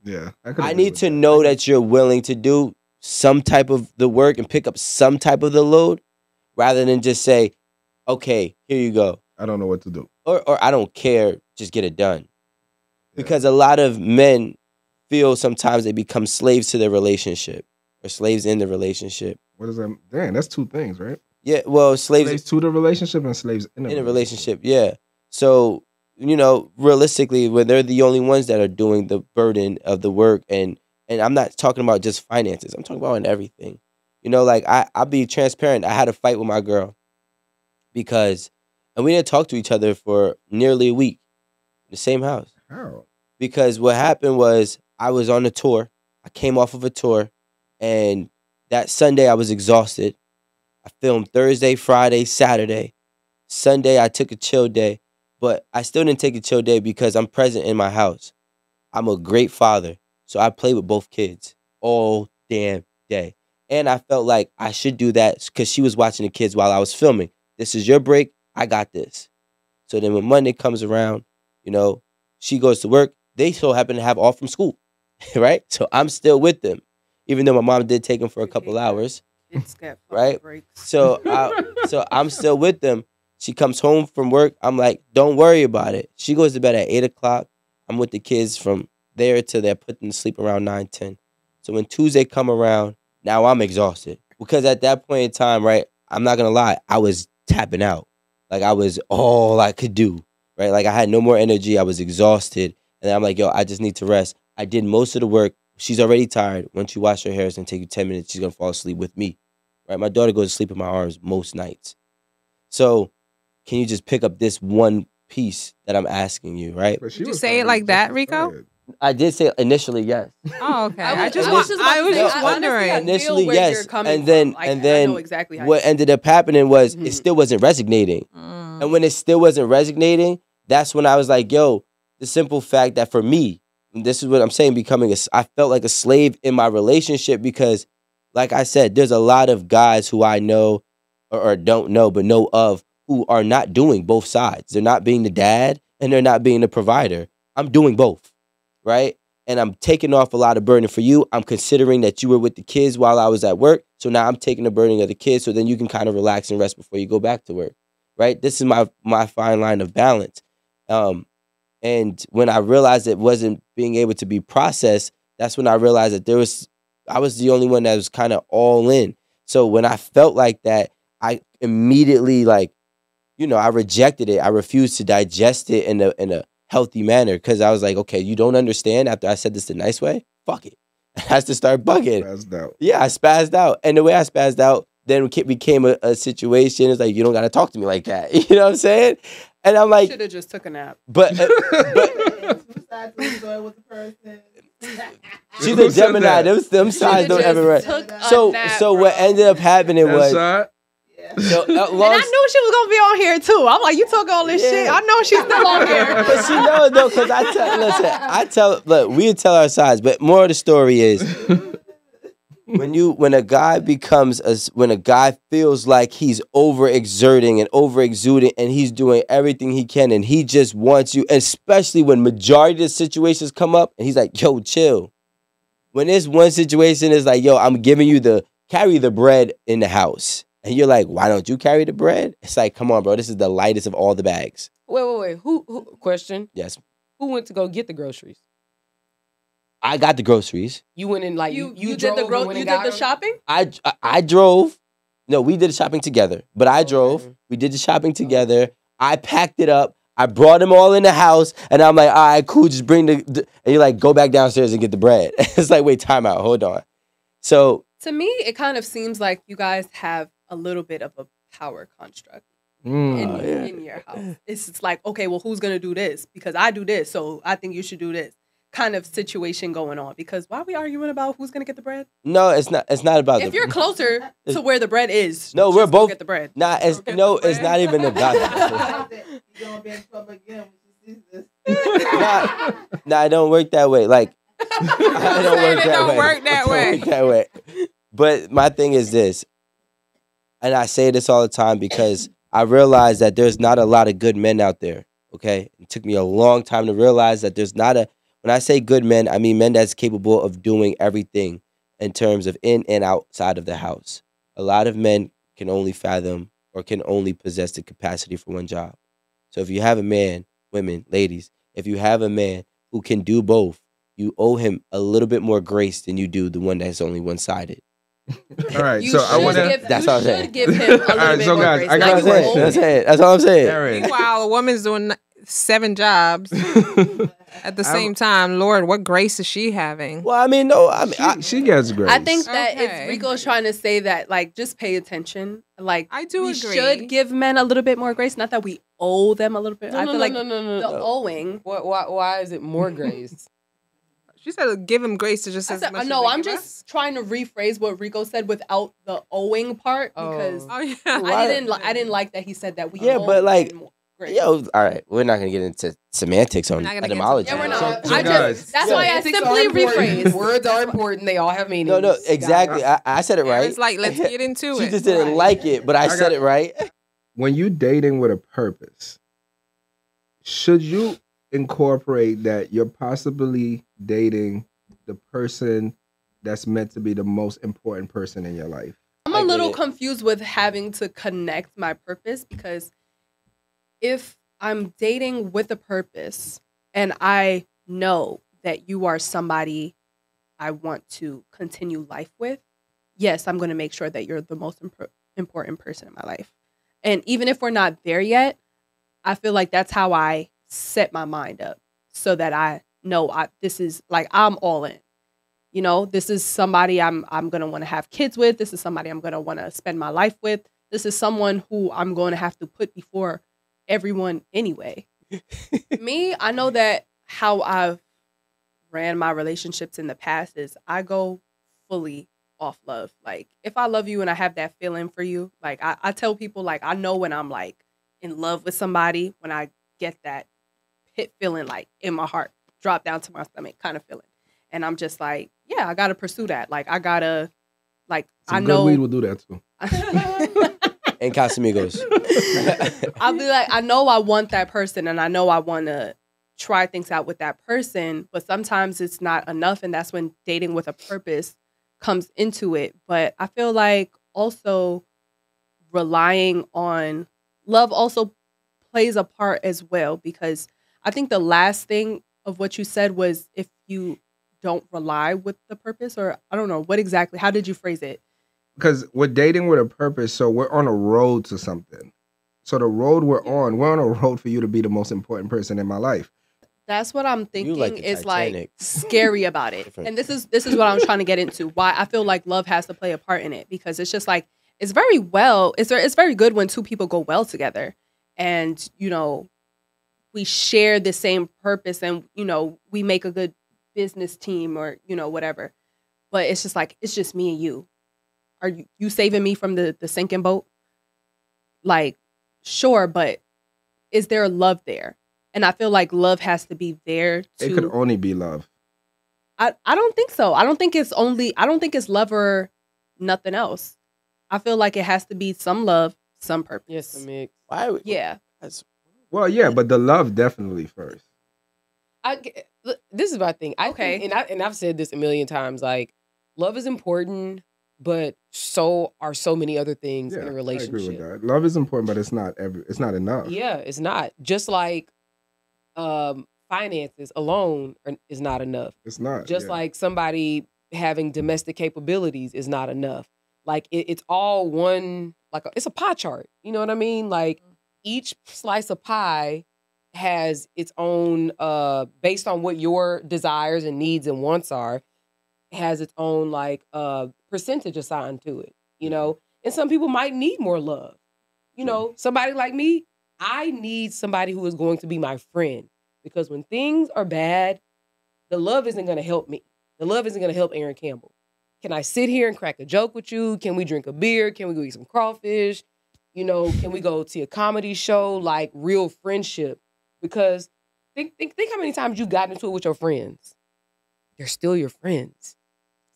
Yeah, I need to know that you're willing to do some type of the work and pick up some type of the load rather than just say, okay, here you go. I don't know what to do. Or I don't care, just get it done. Yeah. Because a lot of men feel sometimes they become slaves to their relationship or slaves in the relationship. What does that? Damn, that's two things, right? Yeah, well, Slaves to the relationship and slaves in in a a relationship, yeah. So, realistically, when they're the only ones that are doing the burden of the work, and I'm not talking about just finances, I'm talking about in everything. Like I'll be transparent. I had a fight with my girl because, and we didn't talk to each other for nearly a week in the same house. How? Because what happened was I was on a tour. I came off of a tour, and that Sunday I was exhausted. I filmed Thursday, Friday, Saturday. Sunday, I took a chill day, but I still didn't take a chill day because I'm present in my house. I'm a great father, so I play with both kids all damn day. And I felt like I should do that because she was watching the kids while I was filming. This is your break. I got this. So then when Monday comes around, she goes to work. They so happen to have off from school, right? So I'm still with them, even though my mom did take them for a couple hours, right? So I'm still with them. She comes home from work. I'm like, don't worry about it. She goes to bed at 8 o'clock. I'm with the kids from there till they're put them to sleep around 9, 10. So when Tuesday come around, now I'm exhausted. Because at that point in time, right, I'm not going to lie, I was tapping out. Like I was all I could do, right? Like I had no more energy. I was exhausted. And I'm like, yo, I just need to rest. I did most of the work. She's already tired. Once you wash her hair, it's going to take you 10 minutes. She's going to fall asleep with me, right? My daughter goes to sleep in my arms most nights. So can you just pick up this one piece that I'm asking you, right? Did you say it like that, Rico? I did say initially yes. Oh, okay. I was just wondering. Initially yes, and then exactly what ended up happening was it still wasn't resonating, and when it still wasn't resonating, that's when I was like, yo, the simple fact that for me, this is what I'm saying, I felt like a slave in my relationship because, like I said, there's a lot of guys who I know or don't know but know of who are not doing both sides. They're not being the dad and they're not being the provider. I'm doing both, right? And I'm taking off a lot of burden for you. I'm considering that you were with the kids while I was at work. So now I'm taking the burden of the kids so then you can kind of relax and rest before you go back to work, right? This is my fine line of balance. And when I realized it wasn't being able to be processed, that's when I realized that I was the only one that was kind of all in. So when I felt like that, I immediately I rejected it. I refused to digest it in a healthy manner because I was like, okay, you don't understand after I said this the nice way? Fuck it. I had to start bugging. Spazzed out. Yeah, I spazzed out. And the way I spazzed out then became a situation. It's like, you don't got to talk to me like that. You know what I'm saying? And I'm like... should have just took a nap. But she's a Gemini. Them signs don't ever run. So what ended up happening was... So, and I knew she was gonna be on here too. I'm like, you talk all this shit. I know she's still on here. But she knows though, because we tell our sides. But more of the story is when a guy feels like he's overexerting and overexuding and he's doing everything he can and he just wants you, especially when majority of the situations come up and he's like, yo, chill. When this one situation is like, yo, I'm giving you carry the bread in the house. And you're like, why don't you carry the bread? It's like, come on, bro. This is the lightest of all the bags. Wait. Who question? Yes. Who went to go get the groceries? I got the groceries. You went in you did the shopping? I drove. No, we did the shopping together. But I drove. We did the shopping together. I packed it up. I brought them all in the house. And I'm like, all right, cool. Just bring and you're like, go back downstairs and get the bread. It's like, wait, time out. Hold on. So. To me, it kind of seems like you guys have a little bit of a power construct in your house. It's like, okay, well, who's going to do this? Because I do this, so I think you should do this kind of situation going on. Because why are we arguing about who's going to get the bread? No, it's not about if you're closer to where the bread is, no, we're both get the bread. It's not even about that. You're going to be in trouble again when you see this. Nah, it don't work that way. Like, it don't work that way. But my thing is this, and I say this all the time because I realize that there's not a lot of good men out there, okay? It took me a long time to realize that there's not When I say good men, I mean men that's capable of doing everything in terms of in and outside of the house. A lot of men can only fathom or can only possess the capacity for one job. So if you have a man, women, ladies, if you have a man who can do both, you owe him a little bit more grace than you do the one that's only one-sided. All right, You so I should want to. give, That's you what I'm should saying. give him a little right, bit so more guys, grace. I Not gotta you say, owe That's him. it. That's all I'm saying. Aaron, Meanwhile, a woman's doing 7 jobs at the same time. Lord, what grace is she having? Well, I mean, no, I mean, she gets grace. I think that Okay. if Rico's trying to say that, like, just pay attention. Like, I do we agree. should give men a little bit more grace. Not that we owe them a little bit. I feel like no. the owing. Why is it more grace? She said, "Give him grace to just I as said, much." no, as they I'm give just trying to rephrase what Rico said without the owing part because us. Oh yeah. I didn't like that he said that we Yeah, owe but, like, men more grace. yo, all right, we're not gonna get into semantics on not gonna get into etymology. Yeah, we're So- not. so I guys- just that's why I simply rephrased. Words are important. They all have meanings. No, exactly. I said it right. It's like, let's get into She it. just didn't Right. like it, but I said it right. when you dating with a purpose, should you incorporate that you're possibly dating the person that's meant to be the most important person in your life? I'm I a get little it. confused with having to connect my purpose because if I'm dating with a purpose and I know that you are somebody I want to continue life with, yes, I'm going to make sure that you're the most important person in my life. And even if we're not there yet, I feel like that's how I set my mind up so that I know this is like I'm all in. You know, this is somebody I'm going to want to have kids with. This is somebody I'm going to want to spend my life with. This is someone who I'm going to have to put before everyone anyway. Me, I know that how I've ran my relationships in the past is I go fully off love. Like if I love you and I have that feeling for you, like I tell people like I know when I'm like in love with somebody when I get that pit feeling like in my heart, drop down to my stomach kind of feeling. And I'm just like, yeah, I gotta pursue that. Like I gotta, like Some I good know. weed will do that too. And Casamigos. I'll be like, I know I want that person, and I know I want to try things out with that person. But sometimes it's not enough, and that's when dating with a purpose comes into it. But I feel like also relying on love also plays a part as well because I think the last thing of what you said was if you don't rely with the purpose, or I don't know what exactly. How did you phrase it? Because we're dating with a purpose, so we're on a road to something. So the road we're on a road for you to be the most important person in my life. That's what I'm thinking like the is like Titanic. scary about it. Different. And this is what I'm trying to get into. Why I feel like love has to play a part in it because it's just like it's very good when two people go well together and you know we share the same purpose and you know we make a good business team or you know whatever. But it's just like it's just me and you. Are you saving me from the sinking boat? Like sure, but is there love there? And I feel like love has to be there to It could only be love. I don't think so. I don't think it's love or nothing else. I feel like it has to be some love, some purpose. Yes, a mix. Why? Yeah. That's, Well, yeah, but the love definitely first. This is my thing. I Okay. think, and I've said this a million times. Like, love is important, but so are so many other things Yeah, in a I relationship. agree with that. Love is important, but it's not enough. Yeah, it's not. Just like finances alone is not enough. It's not. Just yeah. like somebody having domestic capabilities is not enough. Like it's all one. Like it's a pie chart. You know what I mean? Like each slice of pie has its own, based on what your desires and needs and wants are, has its own like percentage assigned to it. You know, and some people might need more love. You know, somebody like me, I need somebody who is going to be my friend because when things are bad, the love isn't going to help me. The love isn't going to help Aaron Campbell. Can I sit here and crack a joke with you? Can we drink a beer? Can we go eat some crawfish? You know, can we go see a comedy show? Like real friendship. Because think how many times you've gotten into it with your friends. They're still your friends.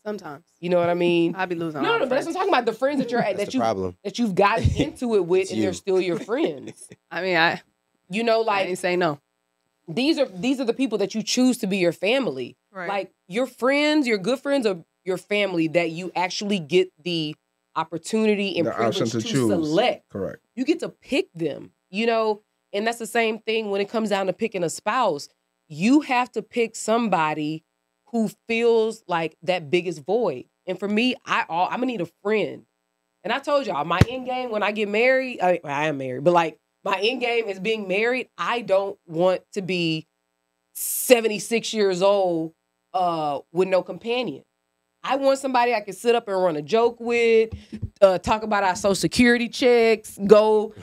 Sometimes. You know what I mean? I'll be losing. No, but that's what I'm talking about. The friends that that's the problem. that you've gotten into it with, It's and you. they're still your friends. I mean, I You know, like I like ain't say no. these are the people that you choose to be your family. Right. Like your friends, your good friends, are your family that you actually get the opportunity and The option privilege to choose. select. Correct. You get to pick them, you know, and that's the same thing when it comes down to picking a spouse. You have to pick somebody who feels like that biggest void. And for me, I'm gonna need a friend. And I told y'all, my end game when I get married, I am married, but like my end game is being married. I don't want to be 76 years old with no companion. I want somebody I can sit up and run a joke with, talk about our social security checks, go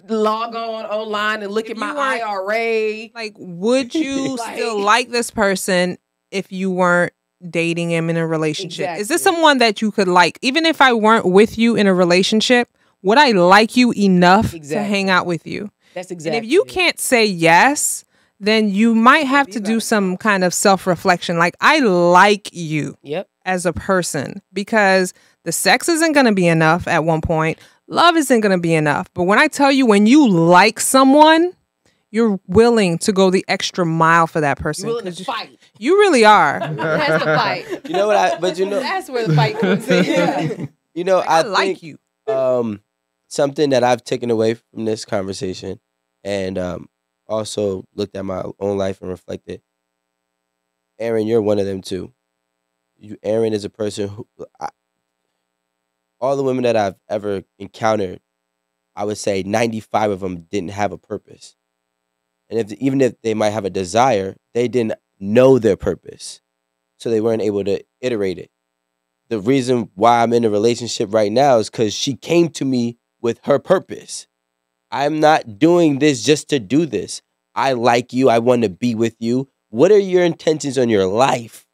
log online and look If at my you weren't- IRA. Like, would you Like- still like this person if you weren't dating him in a relationship? Is this Exactly. someone that you could like? Even if I weren't with you in a relationship, would I like you enough to Exactly. hang out with you? That's exactly. And if you it. can't say yes, then you might have be to about do it. some kind of self-reflection. Like, I like you Yep. as a person, because the sex isn't going to be enough at one point. Love isn't going to be enough. But when I tell you, when you like someone, you're willing to go the extra mile for that person. You're willing 'Cause to fight. You really are. That's the fight. You know what? But you know, That's where the fight comes in. Yeah. you know, I I like think, you. something that I've taken away from this conversation, and also looked at my own life and reflected. Aaron, you're one of them too. Aaron is a person who, all the women that I've ever encountered, I would say 95 of them didn't have a purpose. And even if they might have a desire, they didn't know their purpose. So they weren't able to iterate it. The reason why I'm in a relationship right now is because she came to me with her purpose. I'm not doing this just to do this. I like you. I want to be with you. What are your intentions on your life?